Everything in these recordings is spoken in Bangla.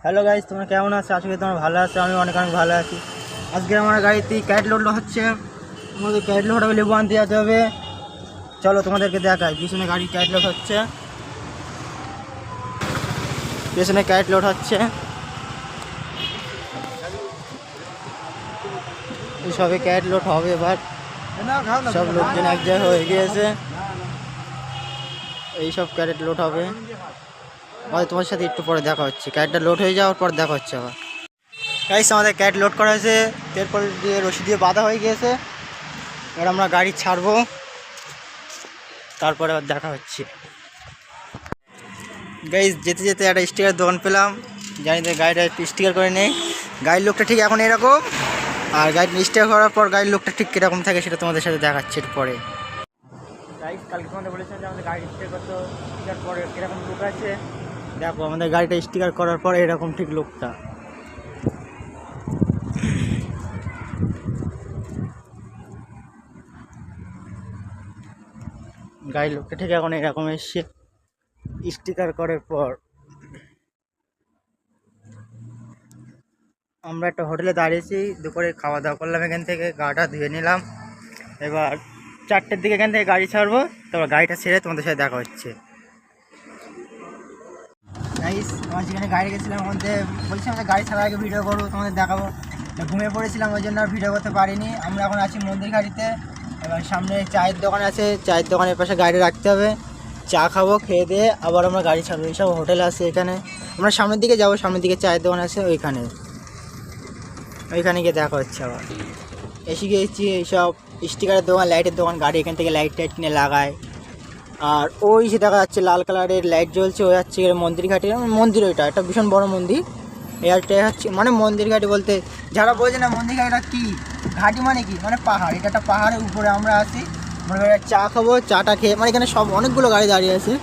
হ্যালো গাইস, তোমরা কেমন আছো? আশা করি তোমরা ভালো আছো। আমি অনেক ভালো আছি। আজকে আমার গাড়িতে ক্যাট লোড হচ্ছে। আমাদের ক্যাট লোড হবে, লেবু আনতে যেতে হবে। চলো তোমাদেরকে দেখাই। পিছনে গাড়ি ক্যাট লোড হচ্ছে, পিছনে ক্যাট লোড হচ্ছে। সবে ক্যাট লোড হবে এবার। সব লোকজন এক জায়গায় হয়ে গিয়েছে, এইসব ক্যারেট লোড হবে। তোমার সাথে একটু পরে দেখা হচ্ছে। ক্যাটটা লোড হয়ে যাওয়ার পর দেখা হচ্ছে আবার। গাইস, আমাদের ক্যাট লোড করা হয়েছে, এরপর দিয়ে রশি দিয়ে বাঁধা হয়ে গিয়েছে। এবার আমরা গাড়ি ছাড়বো, তারপরে আবার দেখা হচ্ছে। গাইস, যেতে যেতে একটা স্টিকার দোকান পেলাম। জানি তো গাড়িটা একটু স্টিকার করে নেই। গাড়ির লোকটা ঠিক এখন এরকম, আর গাড়ি স্টিকার করার পর গাড়ির লোকটা ঠিক কীরকম থাকে সেটা তোমাদের সাথে দেখাচ্ছে এরপরে। গাইস, কালকে তোমাদের বলেছিলাম যে আমাদের গাড়ি স্টিকার করতে, স্টিকার পরে কীরকম লোক আছে। দেখো, আমাদের গাড়িটা স্টিকার করার পরে এরকম ঠিক লোকটা। গাড়ির লোকটা ঠিক এখন এরকম এসছে স্টিকার করার পর। আমরা একটা হোটেলে দাঁড়িয়েছি, দুপুরে খাওয়া দাওয়া করলাম, এখান থেকে গাড়িটা ধুয়ে নিলাম। এবার 4টের দিকে এখান থেকে গাড়ি ছাড়বো, তারপর গাড়িটা ছেড়ে তোমাদের সাথে দেখা হচ্ছে। গাইস, আমার যেখানে গাড়ি গেছিলাম মধ্যে বলছিলাম যে গাড়ি ছাড়ার আগে ভিডিও করবো, তোমাদের দেখাবো। ঘুমিয়ে পড়েছিলাম, ওই জন্য আর ভিডিও করতে পারিনি। আমরা এখন আছি মন্দির গাড়িতে। এবার সামনে চায়ের দোকান আছে, চায়ের দোকানের পাশে গাড়ি রাখতে হবে। চা খাবো, খেয়ে দিয়ে আবার আমরা গাড়ি ছাড়বো। এইসব হোটেল আছে এখানে। আমরা সামনের দিকে যাবো, সামনের দিকে চায়ের দোকান আছে, ওইখানে গিয়ে দেখা হচ্ছে। আবার এসে গিয়েছি এইসব স্টিকারের দোকান, লাইটের দোকান। গাড়ি এখান থেকে লাইট টাইট কিনে লাগায়। আর ওই যে দেখা যাচ্ছে লাল কালারের লাইট জ্বলছে, ওই হচ্ছে মন্দির ঘাটে। মন্দির ওইটা একটা ভীষণ বড় মন্দির। এটা হচ্ছে মানে মন্দির ঘাটি বলতে যারা বোঝে না মন্দির ঘাটিটা কী, ঘাটি মানে কি, মানে পাহাড়। এটা একটা পাহাড়ের উপরে আমরা আছি। মনে করি চা খাবো, চাটা খেয়ে মানে এখানে সব অনেকগুলো গাড়ি দাঁড়িয়ে আছে,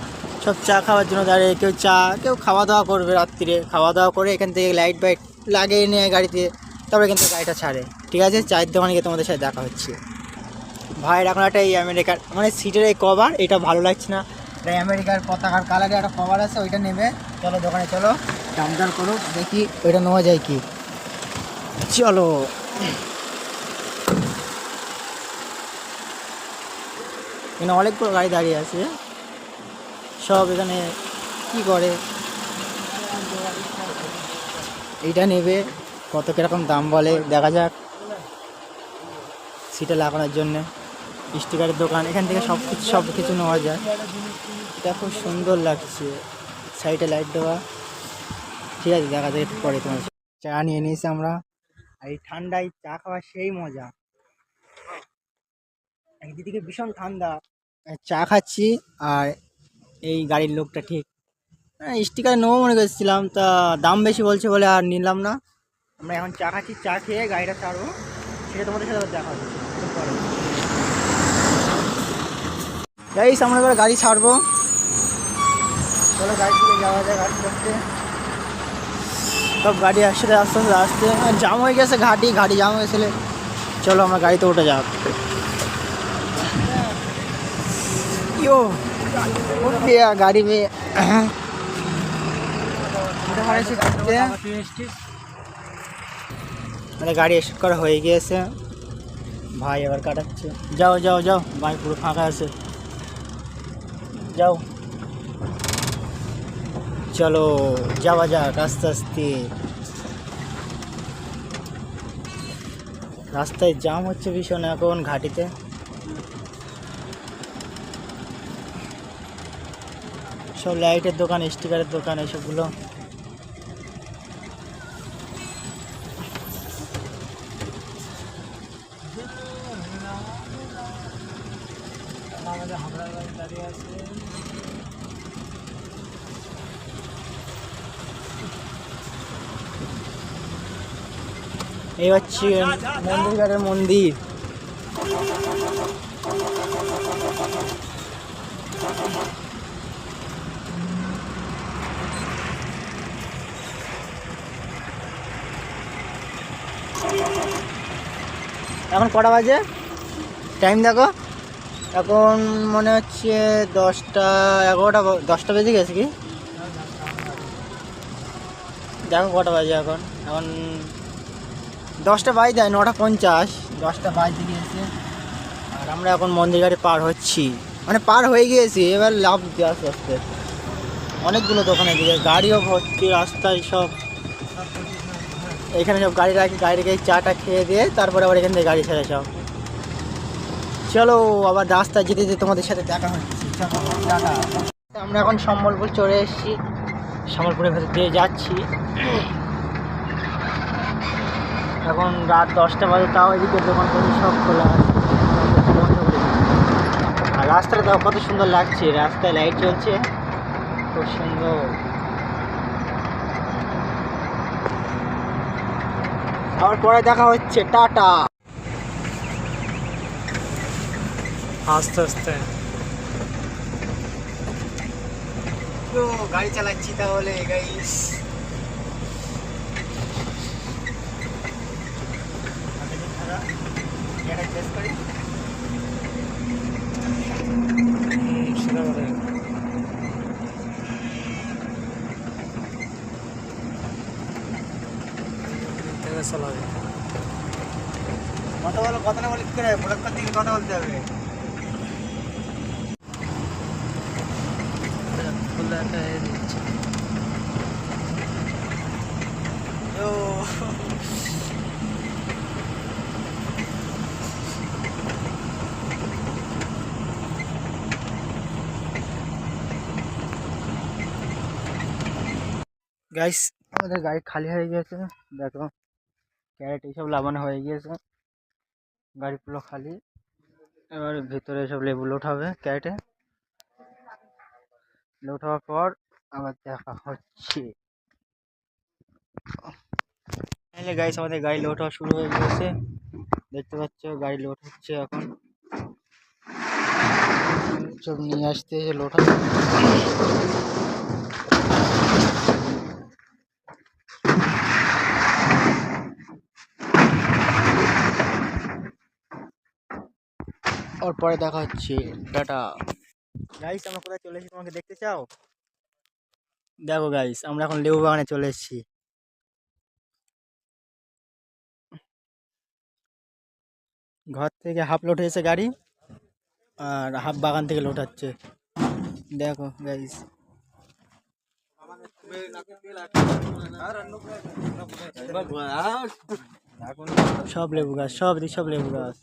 সব চা খাওয়ার জন্য দাঁড়িয়ে। কেউ চা, কেউ খাওয়া দাওয়া করবে রাত্রিরে। খাওয়া দাওয়া করে এখান থেকে লাইট বাইট লাগিয়ে নেয় গাড়িতে, তারপরে এখান থেকে গাড়িটা ছাড়ে। ঠিক আছে, চায়ের দোকানে গিয়ে তোমাদের সাথে দেখা হচ্ছে। ভাইয়ের এখন একটা এই আমেরিকার মানে সিটের এই কভার, এটা ভালো লাগছে না। এই আমেরিকার পতাকার কালারে একটা কভার আছে, ওইটা নেবে। চলো দোকানে চলো, দামদার করুক, দেখি ওইটা নেওয়া যায় কি। চলো। এখানে অনেকগুলো গাড়ি দাঁড়িয়ে আছে, সব এখানে কি করে। এইটা নেবে, কত কীরকম দাম বলে দেখা যাক। সিটে লাগানোর জন্যে স্টিকারের দোকান, এখান থেকে সব কিছু নেওয়া যায়। এটা খুব সুন্দর লাগছে, সাইডে লাইট দেওয়া। ঠিক আছে, দেখা যায় একটু পরে। তোমার চা নিয়ে নিয়েছি আমরা, আর এই ঠান্ডায় চা খাওয়া সেই মজা। একদিকে ভীষণ ঠান্ডা, চা খাচ্ছি। আর এই গাড়ির লোকটা ঠিক স্টিকার নেবো মনে করছিলাম, তা দাম বেশি বলছে বলে আর নিলাম না। আমরা এখন চা খাচ্ছি, চা খেয়ে গাড়িটা ছাড়বো, সেটা তোমাদের সাথে দেখা হচ্ছে পরে। গাইস, আমরা এবার গাড়ি ছাড়বো, চলো গাড়ি থেকে যাওয়া যায়। গাড়ি করতে সব গাড়ি একসাথে আস্তে আস্তে আসতে জাম হয়ে গেছে, ঘাটি জাম হয়ে গেছিলে। চলো আমরা গাড়িতে উঠে যাক। ইয়ো গাড়ি में গাড়ি স্টার্ট করা হয়ে গিয়েছে। ভাই এবার কাটাচ্ছে। যাও যাও যাও, ভাই পুরো ফাঁকা আছে, যাও। চলো যাওয়া যাক আস্তে আস্তে। রাস্তায় জাম হচ্ছে ভীষণ এখন ঘাটিতে। সব লাইটের দোকান, স্টিকারের দোকান, এসবগুলো। এই হচ্ছে মন্দির ঘাটের মন্দির। এখন কটা বাজে টাইম দেখো? এখন মনে হচ্ছে 10টা 11টা, 10টা বেজে গেছে কি দেখো কটা বাজে এখন, এখন 10টা বাজে যায়, 9:50, 10টা বাজতে গিয়েছে। আর আমরা এখন মন্দির ঘাটে পার হচ্ছি, মানে পার হয়ে গিয়েছি, এবার লাভ দিতে আস্তে আস্তে। অনেকগুলো দোকানের দিকে গাড়িও ভর্তি রাস্তায় সব। এখানে সব গাড়ি রাখি, গাড়ি রেখে চাটা খেয়ে দিয়ে তারপরে আবার এখান থেকে গাড়ি ছেড়ে সব। চলো আবার রাস্তা যেতে যেতে তোমাদের সাথে দেখা হচ্ছে। চলো টাটা। আমরা এখন সম্বলপুর চলে এসেছি, সম্বলপুরের ভেতর দিয়ে যাচ্ছি। এখন রাত 10টা বাজে, তাও এদিকে দোকান করে সব খোলা আছে, বন্ধ করে দিয়েছে। আর রাস্তাটা দেখো কত সুন্দর লাগছে, রাস্তায় লাইট জ্বলছে, খুব সুন্দর। আবার পরে দেখা হচ্ছে, টাটা। আস্তে আস্তে তো গাড়ি চালাচ্ছি তাহলে গাইস। কথা বলো, কথা না বলে কি করে ব্লক করতে গেলে কথা বলতে হবে। গাইস আমাদের গাড়ি খালি হয়ে গিয়েছে, দেখো ক্যারেট এইসব লাগানো হয়ে গিয়েছে, গাড়ি পুরো খালি। এবার ভিতরে সব লেবু লোড হবে ক্যারেটে, লোড হওয়ার পর আবার দেখা হচ্ছে। তাহলে গাইস আমাদের গাড়ি লোড হওয়া শুরু হয়ে গিয়েছে, দেখতে পাচ্ছ গাড়ি লোড হচ্ছে এখন, সব নিয়ে আসতে লোড হবে। ওর পরে দেখা হচ্ছে, টাটা। গাইস আমরা কোথায় চলে এসেছি তোমাকে দেখতে চাও? দেখো গাইস আমরা এখন লেবু বাগানে চলে এসেছি। ঘর থেকে হাফ লোড হয়েছে গাড়ি, আর হাফ বাগান থেকে লোড হচ্ছে, দেখো গাইস। সব লেবু গাছ, সব দিক সব লেবু গাছ।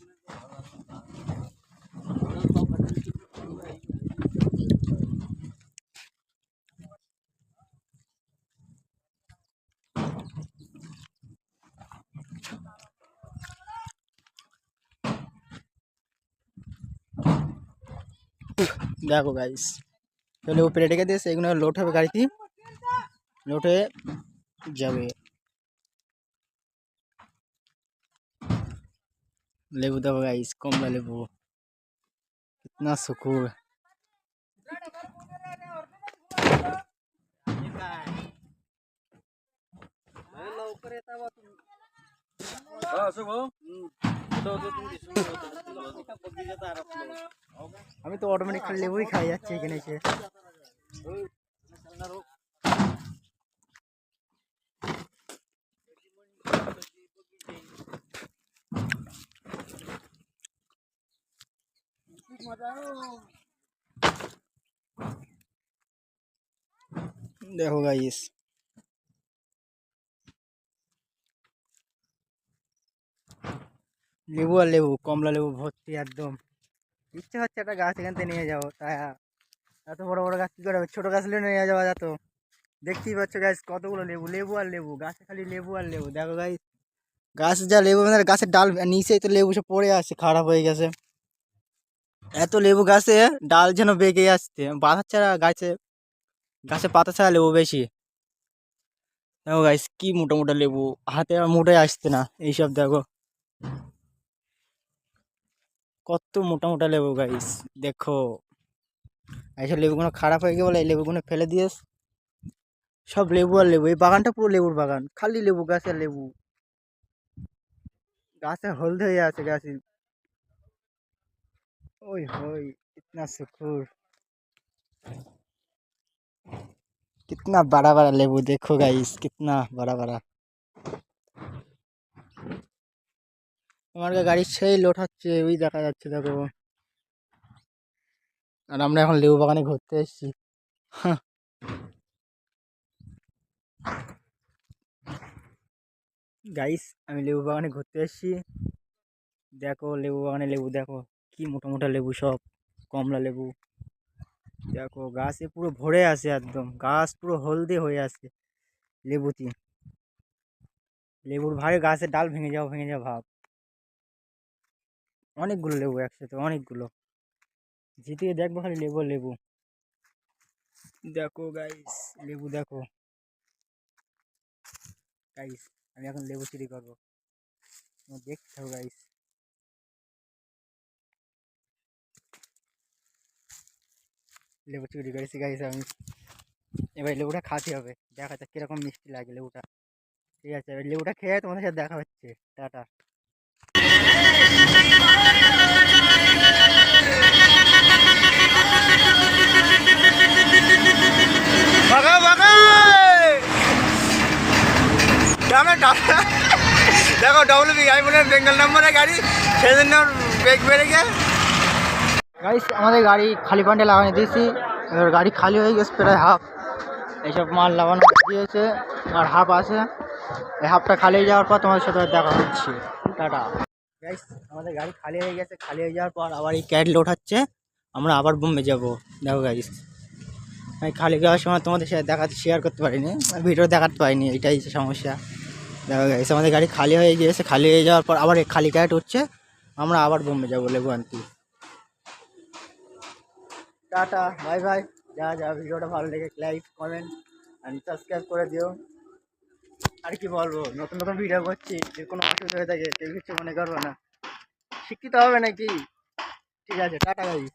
দেখো গাইস লেবু পেরে রেখে দিয়েছে, এগুলো লোড হবে গাড়িতে, লোড হয়ে যাবে। লেবু দেখো গাইস, কমলা লেবু, कितना सुकून। আমি তো অটোমেটিক খালি লেবুই খাই যাচ্ছি এখানে এসে। দেখো গাইস লেবু আর লেবু, কমলা লেবু ভর্তি একদম। ইচ্ছে হচ্ছে একটা গাছ এখান থেকে নিয়ে যাবো, তাই এত বড় বড় গাছ কি করে হবে, ছোট গাছ হলে নিয়ে যাওয়া যেত। দেখতেই পাচ্ছ গাছ কতগুলো লেবু, লেবু আর লেবু, গাছে খালি লেবু আর লেবু। দেখো গাইস গাছ যা লেবু, মানে গাছের ডাল নিচেই তো লেবু সব পড়ে আছে, খারাপ হয়ে গেছে। এত লেবু গাছে ডাল যেন বেঁকে আসছে, পাতা ছাড়া গাছে, গাছে পাতা ছাড়া লেবু বেশি। দেখো গাইস কি মোটা মোটা লেবু, হাতে আর মোটাই আসছে না এইসব, দেখো কত মোটা মোটা লেবু গাইস। দেখো এইসব লেবুগুলো খারাপ হয়ে গিয়ে বলে এই লেবুগুলো ফেলে দিয়েস। সব লেবু আর লেবু, এই বাগানটা পুরো লেবুর বাগান, খালি লেবু গাছে লেবু, গাছে হলদে হয়ে আছে গাছে। ওই হই ইতনা সুকুর। कितना बड़ा बड़ा लेबू देखो गाइस, कितना बड़ा बड़ा। আমার গাড়ি সেই লোড হচ্ছে, ওই দেখা যাচ্ছে দেখো। আর আমরা এখন লেবু বাগানে ঘুরতে এসেছি। গাইস আমি লেবু বাগানে ঘুরতে এসেছি, দেখো লেবু বাগানে লেবু দেখো, কি মোটা মোটা লেবু সব, কমলা লেবু। দেখো গাছে পুরো ভরে আছে, একদম গাছ পুরো হলদে হয়ে আছে লেবুতে। লেবুর ভারে গাছের ডাল ভেঙে যাও ভাব। অনেকগুলো লেবু একসাথে, অনেকগুলো। যেদিকে দেখবো খালি লেবু লেবু। দেখো গাইস লেবু দেখো। গাইস আমি এখন লেবু চুরি করবো, তোমরা দেখতে থাকো গাইস। লেবু চুরি করেছি গাইস আমি। এবার লেবুটা খাতে হবে, দেখা যাক কিরকম মিষ্টি লাগে লেবুটা। ঠিক আছে, এবার লেবুটা খেয়ে তোমাদের সাথে দেখা হচ্ছে। টাটা। দেখো ডব্লিউবি আমি বলে বেঙ্গল নম্বরের গাড়ি, সেই জন্য ব্রেক বেড়ে গিয়ে গাইস আমাদের গাড়ি খালি পান্ডে লাগানো দিয়েছি। এবার গাড়ি খালি হয়ে গেছে প্রায় হাফ, এইসব মাল লাগানো দিয়েছে আর হাফ আছে। এই হাফটা খালি হয়ে যাওয়ার পর তোমাদের সাথে দেখা হচ্ছে। টাটা। গাইস আমাদের গাড়ি খালি হয়ে গেছে, খালি হয়ে যাওয়ার পর আবার এই ক্যাট লোড হচ্ছে, আমরা আবার বোম্বে যাবো। দেখো গাইস আমি খালি যাওয়ার সময় তোমাদের সাথে দেখাতে শেয়ার করতে পারিনি, ভিডিও দেখাতে পারিনি, এটাই সমস্যা। দেখো গাইস আমাদের গাড়ি খালি হয়ে গিয়েছে, খালি হয়ে যাওয়ার পর আবার খালি ক্যাট উঠছে, আমরা আবার বোম্বে যাবো লেবু আনতে। Tata bye bye. যা ভিডিওটা ভালো লেগে লাইক কমেন্ট অ্যান্ড সাবস্ক্রাইব করে দিও। আর কি বলবো, নতুন নতুন ভিডিও করছি, যে কোনো অসুবিধা হয়ে থাকে কেউ কিছু মনে করবো না, শিক্ষিত হবে নাকি। ঠিক আছে টাটা গাইস।